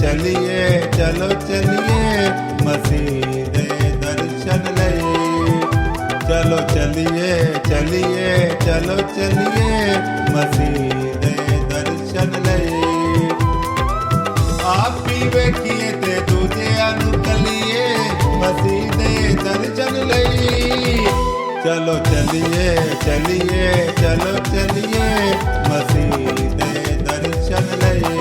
चलिए चलो चलिए मसीह दे दर्शन लई। चलो चलिए चलिए चलो चलिए मसीह दे दर्शन लई। आप भी वेखिए ते दूजे अनुकलिए मसीह दे दर्शन लई। चलो चलिए चलिए चलो चलिए मसीह दे दर्शन लई।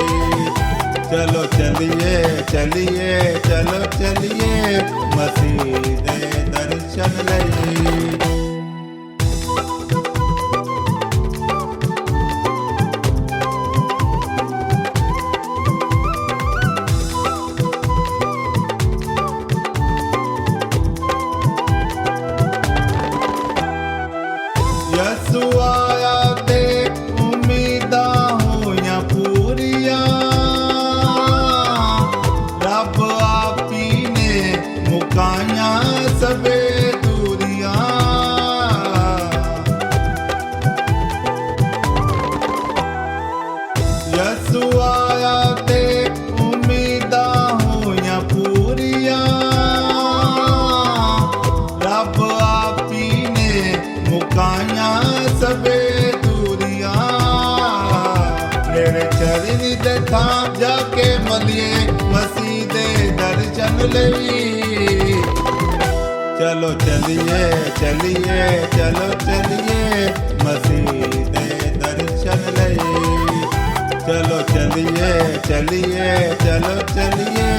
चलो चलिए चलिए चलो चलिए मसीह दे दर्शन लई। यसु आया ते उम्मीदा होया पूरिया। रब आपी ने मुकाया सबे दूरिया। यसु आया ते उम्मीदा होया पूरिया। रब आपी ने मुकाया सबे दूरिया। मेरे चरण देखा जाके मलिए मसीह दे दर्शन लई। चलो चलिए चलिए चलो चलिए मसीह दे दर्शन लई। चलो चलिए चलिए चलो चलिए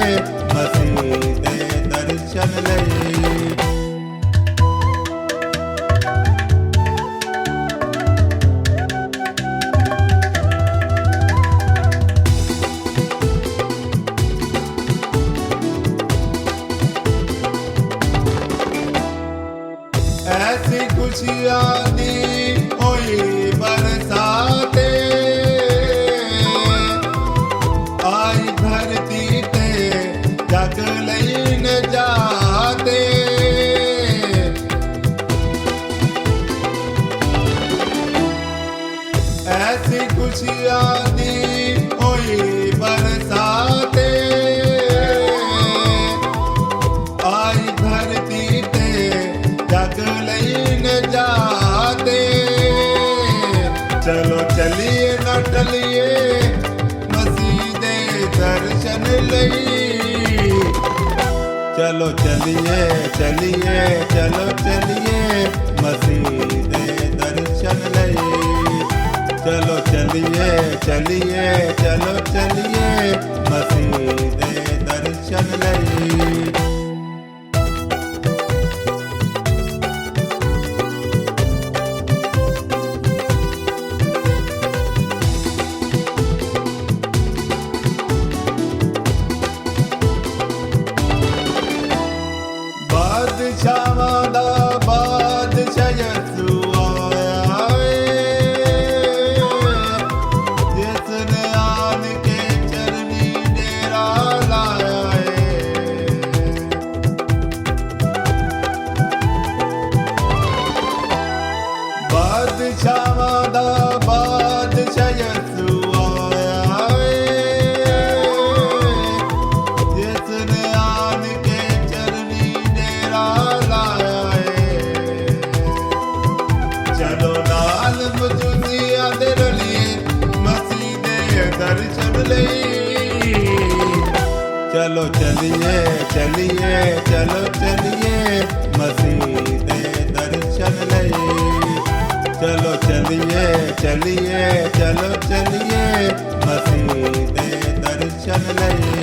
मसीह दे दर्शन लई। ऐसी खुशियाँ दी होई बरसाते। आई धरती ते जग लई न जाते। ऐसी खुशियाँ दी होई बरसाते। आई धरती ते जग लई न जाते। चलो चलिए न टलिए मसीह दे दर्शन लई। चलो चलिए चलिए चलो चलिए मसीह दे दर्शन लई। चलो चलिए चलिए चलो चलिए मसीह दे दर्शन लई। बादशाहां दा बादशाह यसु आया है। जिसने आन के चरनी डेरा लाया है। बादशाहां दा बादशाह यसु आया है। जिसने आन के चलो नाल मजूसिया दे रलिए मसीह दे दर्शन लई। चलो चलिए चलिए चलो चलिए मसीह दे दर्शन लई। चलो चलिए चलिए चलो चलिए मसीह दे दर्शन लई।